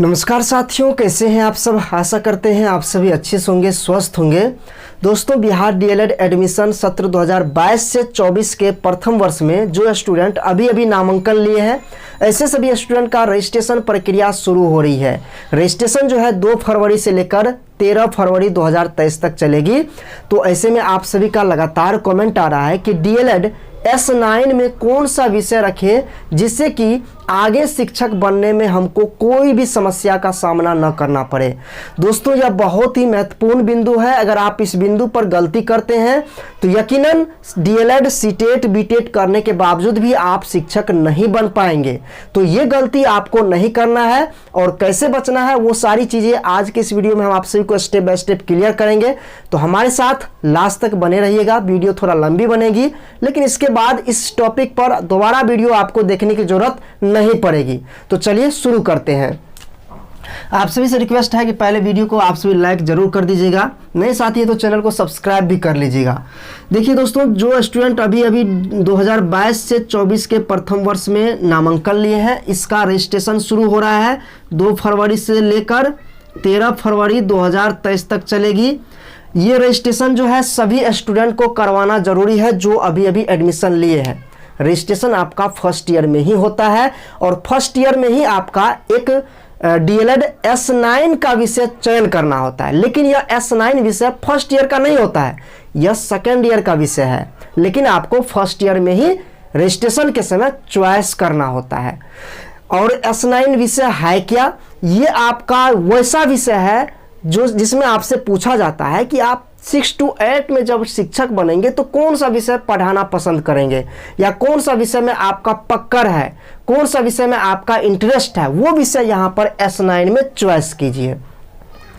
नमस्कार साथियों, कैसे हैं आप सब। आशा करते हैं आप सभी अच्छे से होंगे, स्वस्थ होंगे। दोस्तों, बिहार डीएलएड एडमिशन सत्र 2022 से 24 के प्रथम वर्ष में जो स्टूडेंट अभी नामांकन लिए हैं, ऐसे सभी स्टूडेंट का रजिस्ट्रेशन प्रक्रिया शुरू हो रही है। रजिस्ट्रेशन जो है 2 फरवरी से लेकर 13 फरवरी 2023 तक चलेगी। तो ऐसे में आप सभी का लगातार कमेंट आ रहा है कि डीएलएड S9 में कौन सा विषय रखें जिससे कि आगे शिक्षक बनने में हमको कोई भी समस्या का सामना न करना पड़े। दोस्तों, यह बहुत ही महत्वपूर्ण बिंदु है। अगर आप इस बिंदु पर गलती करते हैं तो यकीनन डीएलएड सीटेट बीटेट करने के बावजूद भी आप शिक्षक नहीं बन पाएंगे। तो ये गलती आपको नहीं करना है और कैसे बचना है वो सारी चीज़ें आज के इस वीडियो में हम आप सभी को स्टेप बाय स्टेप क्लियर करेंगे। तो हमारे साथ लास्ट तक बने रहिएगा। वीडियो थोड़ा लंबी बनेगी, लेकिन इसके बाद इस टॉपिक पर दोबारा वीडियो आपको देखने की जरूरत नहीं पड़ेगी। तो चलिए शुरू करते हैं। आप सभी से रिक्वेस्ट है कि पहले वीडियो को आप सभी लाइक जरूर कर दीजिएगा, नए साथी है तो चैनल को सब्सक्राइब भी कर लीजिएगा। देखिए दोस्तों, जो स्टूडेंट अभी 2022 से 24 के प्रथम वर्ष में नामांकन लिए हैं, इसका रजिस्ट्रेशन शुरू हो रहा है 2 फरवरी से लेकर 13 फरवरी 2023 तक चलेगी। ये रजिस्ट्रेशन जो है सभी स्टूडेंट को करवाना जरूरी है जो अभी एडमिशन लिए हैं। रजिस्ट्रेशन आपका फर्स्ट ईयर में ही होता है और फर्स्ट ईयर में ही आपका एक डीएलएड S9 का विषय चयन करना होता है। लेकिन यह S9 विषय फर्स्ट ईयर का नहीं होता है, यह सेकेंड ईयर का विषय है। लेकिन आपको फर्स्ट ईयर में ही रजिस्ट्रेशन के समय चॉइस करना होता है। और S9 विषय है क्या? ये आपका वैसा विषय है जो जिसमें आपसे पूछा जाता है कि आप 6 to 8 में जब शिक्षक बनेंगे तो कौन सा विषय पढ़ाना पसंद करेंगे, या कौन सा विषय में आपका पकड़ है, कौन सा विषय में आपका इंटरेस्ट है, वो विषय यहाँ पर S9 में चॉइस कीजिए।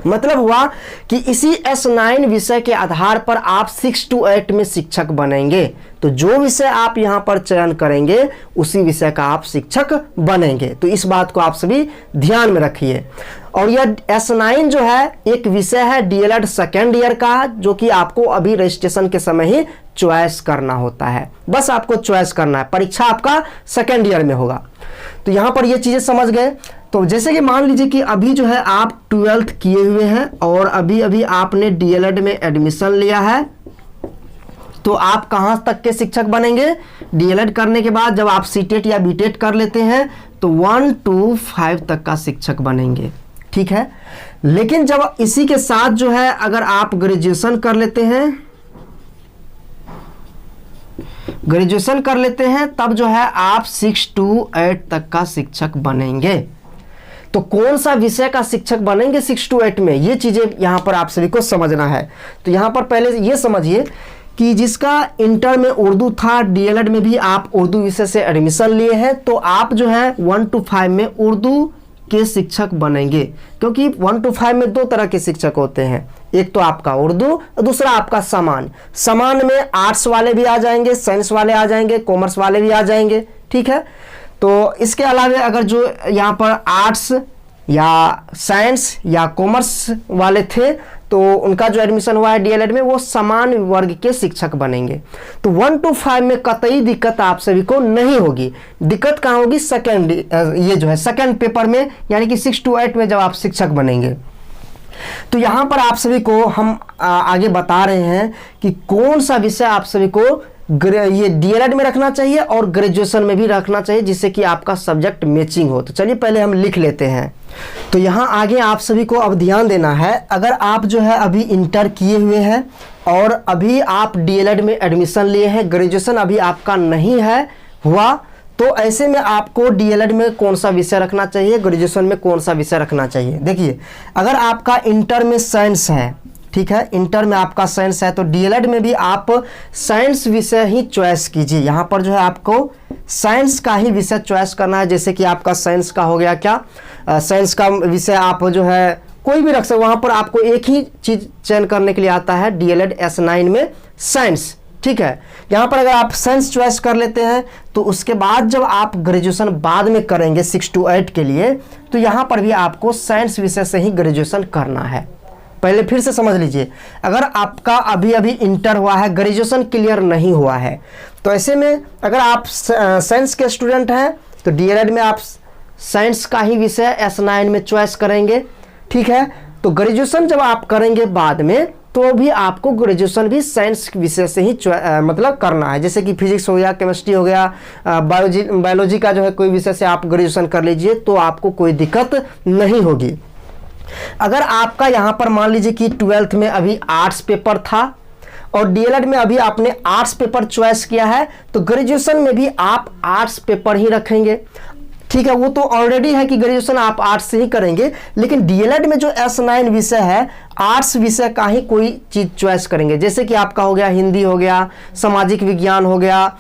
मतलब हुआ कि इसी S9 विषय के आधार पर आप 6 to 8 में शिक्षक बनेंगे। तो जो विषय आप यहाँ पर चयन करेंगे उसी विषय का आप शिक्षक बनेंगे। तो इस बात को आप सभी ध्यान में रखिए। और यह S9 जो है एक विषय है डीएलएड सेकेंड ईयर का, जो कि आपको अभी रजिस्ट्रेशन के समय ही चॉइस करना होता है। बस आपको चॉइस करना है, परीक्षा आपका सेकेंड ईयर में होगा। तो यहाँ पर ये चीज़ें समझ गए। तो जैसे कि मान लीजिए कि अभी जो है आप 12th किए हुए हैं और अभी आपने डीएलएड में एडमिशन लिया है, तो आप कहाँ तक के शिक्षक बनेंगे? डीएलएड करने के बाद जब आप सीटेट या बीटेट कर लेते हैं तो 1 to 5 तक का शिक्षक बनेंगे, ठीक है। लेकिन जब इसी के साथ जो है अगर आप ग्रेजुएशन कर लेते हैं तब जो है आप 6 to 8 तक का शिक्षक बनेंगे। तो कौन सा विषय का शिक्षक बनेंगे 6 to 8 में, ये चीज़ें यहाँ पर आप सभी को समझना है। तो यहाँ पर पहले ये समझिए कि जिसका इंटर में उर्दू था, डीएलएड में भी आप उर्दू विषय से एडमिशन लिए हैं, तो आप जो है 1 to 5 में उर्दू के शिक्षक बनेंगे। क्योंकि 1 to 5 में 2 तरह के शिक्षक होते हैं, एक तो आपका उर्दू, दूसरा आपका सामान में आर्ट्स वाले भी आ जाएंगे, साइंस वाले आ जाएंगे, कॉमर्स वाले भी आ जाएंगे, ठीक है। तो इसके अलावा अगर जो यहाँ पर आर्ट्स या साइंस या कॉमर्स वाले थे तो उनका जो एडमिशन हुआ है डीएलएड में, वो समान वर्ग के शिक्षक बनेंगे। तो 1 to 5 में कतई दिक्कत आप सभी को नहीं होगी। दिक्कत कहाँ होगी? ये जो है सेकेंड पेपर में, यानी कि 6 to 8 में जब आप शिक्षक बनेंगे। तो यहाँ पर आप सभी को हम आगे बता रहे हैं कि कौन सा विषय आप सभी को ये डीएलएड में रखना चाहिए और ग्रेजुएशन में भी रखना चाहिए, जिससे कि आपका सब्जेक्ट मैचिंग हो। तो चलिए पहले हम लिख लेते हैं। तो यहाँ आगे आप सभी को अब ध्यान देना है। अगर आप जो है अभी इंटर किए हुए हैं और अभी आप डीएलएड में एडमिशन लिए हैं, ग्रेजुएशन अभी आपका नहीं है हुआ, तो ऐसे में आपको डीएलएड में कौन सा विषय रखना चाहिए, ग्रेजुएशन में कौन सा विषय रखना चाहिए। देखिए, अगर आपका इंटर में साइंस है, ठीक है, इंटर में आपका साइंस है, तो डीएलएड में भी आप साइंस विषय ही चॉइस कीजिए। यहाँ पर जो है आपको साइंस का ही विषय चॉइस करना है। जैसे कि आपका साइंस का हो गया क्या, साइंस का विषय आप जो है कोई भी रख सकते, वहाँ पर आपको एक ही चीज़ चयन करने के लिए आता है डीएलएड S9 में साइंस, ठीक है। यहाँ पर अगर आप साइंस चॉइस कर लेते हैं तो उसके बाद जब आप ग्रेजुएशन बाद में करेंगे 6 to 8 के लिए, तो यहाँ पर भी आपको साइंस विषय से ही ग्रेजुएशन करना है। पहले फिर से समझ लीजिए, अगर आपका अभी इंटर हुआ है, ग्रेजुएशन क्लियर नहीं हुआ है, तो ऐसे में अगर आप साइंस के स्टूडेंट हैं तो डीएलएड में आप साइंस का ही विषय S9 में चॉइस करेंगे, ठीक है। तो ग्रेजुएशन जब आप करेंगे बाद में, तो भी आपको ग्रेजुएशन भी साइंस विषय से ही मतलब करना है। जैसे कि फिजिक्स हो गया, केमिस्ट्री हो गया, बायोलॉजी का जो है कोई विषय से आप ग्रेजुएशन कर लीजिए तो आपको कोई दिक्कत नहीं होगी। अगर आपका यहाँ पर मान लीजिए कि 12th में अभी आर्ट्स पेपर था और डीएलएड में अभी आपने आर्ट्स पेपर चॉइस किया है, तो ग्रेजुएशन में भी आप आर्ट्स पेपर ही रखेंगे, ठीक है। वो तो ऑलरेडी है कि ग्रेजुएशन आप आर्ट्स से ही करेंगे, लेकिन डीएलएड में जो S9 विषय है, आर्ट्स विषय का ही कोई चीज़ चॉइस करेंगे। जैसे कि आपका हो गया हिंदी हो गया, सामाजिक विज्ञान हो गया,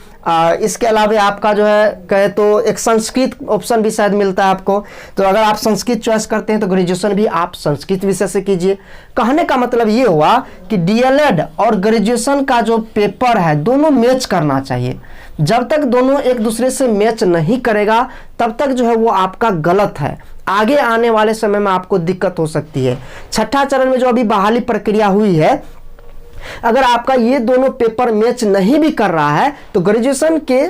इसके अलावा आपका जो है कहे तो एक संस्कृत ऑप्शन भी शायद मिलता है आपको। तो अगर आप संस्कृत चॉइस करते हैं तो ग्रेजुएशन भी आप संस्कृत विषय से कीजिए। कहने का मतलब ये हुआ कि डीएलएड और ग्रेजुएशन का जो पेपर है दोनों मैच करना चाहिए। जब तक दोनों एक दूसरे से मैच नहीं करेगा तब तक जो है वो आपका गलत है, आगे आने वाले समय में आपको दिक्कत हो सकती है। छठा चरण में जो अभी बहाली प्रक्रिया हुई है, अगर आपका ये दोनों पेपर मैच नहीं भी कर रहा है तो ग्रेजुएशन के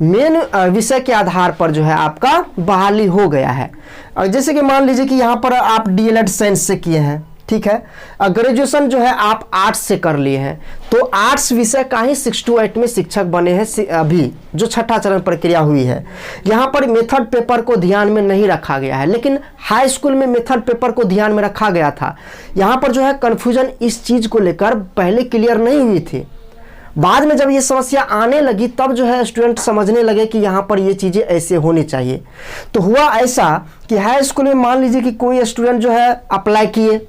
मेन विषय के आधार पर जो है आपका बहाली हो गया है। और जैसे कि मान लीजिए कि यहाँ पर आप डीएलएड साइंस से किए हैं, ठीक है, ग्रेजुएशन जो है आप आर्ट्स से कर लिए हैं, तो आर्ट्स विषय का ही 6 to 8 में शिक्षक बने हैं अभी जो छठा चरण प्रक्रिया हुई है। यहाँ पर मेथड पेपर को ध्यान में नहीं रखा गया है, लेकिन हाई स्कूल में मेथड पेपर को ध्यान में रखा गया था। यहाँ पर जो है कन्फ्यूजन इस चीज़ को लेकर पहले क्लियर नहीं हुई थी। बाद में जब ये समस्या आने लगी तब जो है स्टूडेंट समझने लगे कि यहाँ पर ये चीज़ें ऐसे होनी चाहिए। तो हुआ ऐसा कि हाई स्कूल में मान लीजिए कि कोई स्टूडेंट जो है अप्लाई किए,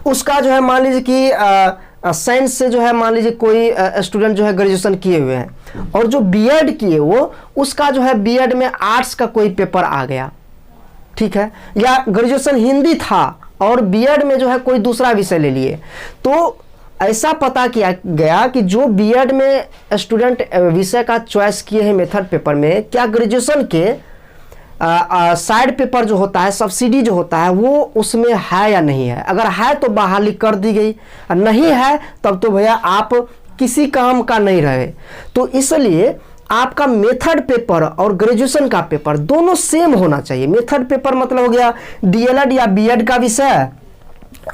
उसका जो है मान लीजिए कि साइंस से जो है मान लीजिए कोई स्टूडेंट जो है ग्रेजुएशन किए हुए हैं, और जो बीएड किए वो उसका जो है बीएड में आर्ट्स का कोई पेपर आ गया, ठीक है, या ग्रेजुएशन हिंदी था और बीएड में जो है कोई दूसरा विषय ले लिए। तो ऐसा पता किया गया कि जो बीएड में स्टूडेंट विषय का चॉइस किए हैं मेथड पेपर में, क्या ग्रेजुएशन के साइड पेपर जो होता है, सब्सिडी जो होता है, वो उसमें है या नहीं है। अगर है तो बहाली कर दी गई, नहीं है तब तो भैया आप किसी काम का नहीं रहे। तो इसलिए आपका मेथड पेपर और ग्रेजुएशन का पेपर दोनों सेम होना चाहिए। मेथड पेपर मतलब हो गया डीएलएड या बीएड का विषय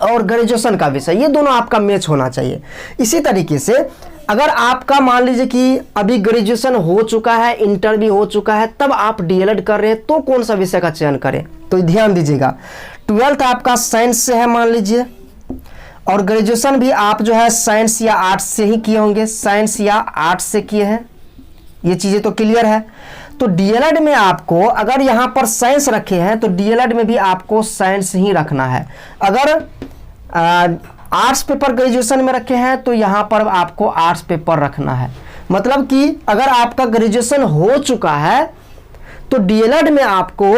और ग्रेजुएशन का विषय, ये दोनों आपका मैच होना चाहिए। इसी तरीके से अगर आपका मान लीजिए कि अभी ग्रेजुएशन हो चुका है, इंटर भी हो चुका है, तब आप डीएलएड कर रहे हैं, तो कौन सा विषय का चयन करें। तो ध्यान दीजिएगा, 12th आपका साइंस से है मान लीजिए, और ग्रेजुएशन भी आप जो है साइंस या आर्ट्स से ही किए होंगे, साइंस या आर्ट्स से किए हैं, ये चीज़ें तो क्लियर है। तो डीएलएड में आपको अगर यहाँ पर साइंस रखे हैं तो डीएलएड में भी आपको साइंस ही रखना है। अगर आर्ट्स पेपर ग्रेजुएशन में रखे हैं तो यहाँ पर आपको आर्ट्स पेपर रखना है। मतलब कि अगर आपका ग्रेजुएशन हो चुका है तो डीएलएड में आपको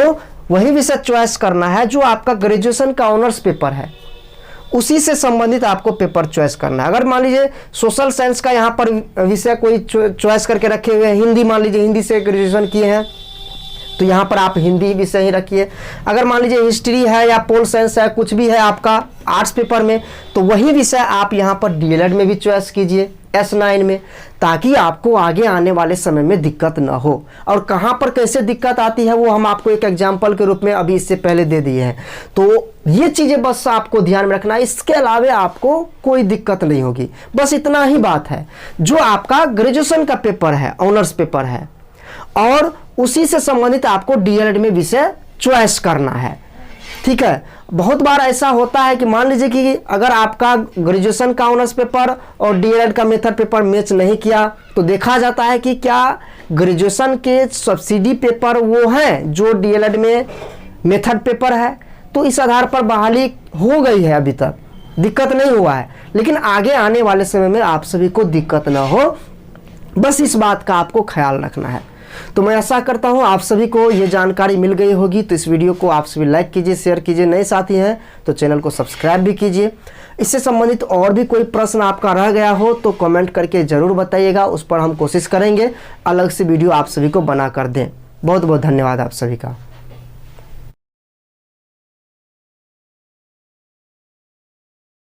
वही विषय चॉइस करना है जो आपका ग्रेजुएशन का ऑनर्स पेपर है, उसी से संबंधित आपको पेपर चॉइस करना है। अगर मान लीजिए सोशल साइंस का यहाँ पर विषय कोई चॉइस करके रखे हुए हैं, हिंदी मान लीजिए हिंदी से ग्रेजुएशन किए हैं तो यहाँ पर आप हिंदी विषय ही रखिए। अगर मान लीजिए हिस्ट्री है या पोल साइंस है, कुछ भी है आपका आर्ट्स पेपर में, तो वही विषय आप यहाँ पर डीएलएड में भी चॉइस कीजिए S9 में, ताकि आपको आगे आने वाले समय में दिक्कत ना हो। और कहाँ पर कैसे दिक्कत आती है वो हम आपको एक एग्जाम्पल के रूप में अभी इससे पहले दे दिए हैं। तो ये चीज़ें बस आपको ध्यान में रखना है, इसके अलावा आपको कोई दिक्कत नहीं होगी। बस इतना ही बात है। जो आपका ग्रेजुएशन का पेपर है, ऑनर्स पेपर है, और उसी से संबंधित आपको डीएलएड में विषय चॉइस करना है, ठीक है। बहुत बार ऐसा होता है कि मान लीजिए कि अगर आपका ग्रेजुएशन का ऑनर्स पेपर और डीएलएड का मेथड पेपर मैच नहीं किया तो देखा जाता है कि क्या ग्रेजुएशन के सब्सिडी पेपर वो हैं जो डीएलएड में मेथड पेपर है, तो इस आधार पर बहाली हो गई है, अभी तक दिक्कत नहीं हुआ है। लेकिन आगे आने वाले समय में आप सभी को दिक्कत ना हो, बस इस बात का आपको ख्याल रखना है। तो मैं आशा करता हूं आप सभी को ये जानकारी मिल गई होगी। तो इस वीडियो को आप सभी लाइक कीजिए, शेयर कीजिए, नए साथी हैं तो चैनल को सब्सक्राइब भी कीजिए। इससे संबंधित और भी कोई प्रश्न आपका रह गया हो तो कमेंट करके ज़रूर बताइएगा, उस पर हम कोशिश करेंगे अलग से वीडियो आप सभी को बना कर दें। बहुत बहुत धन्यवाद आप सभी का।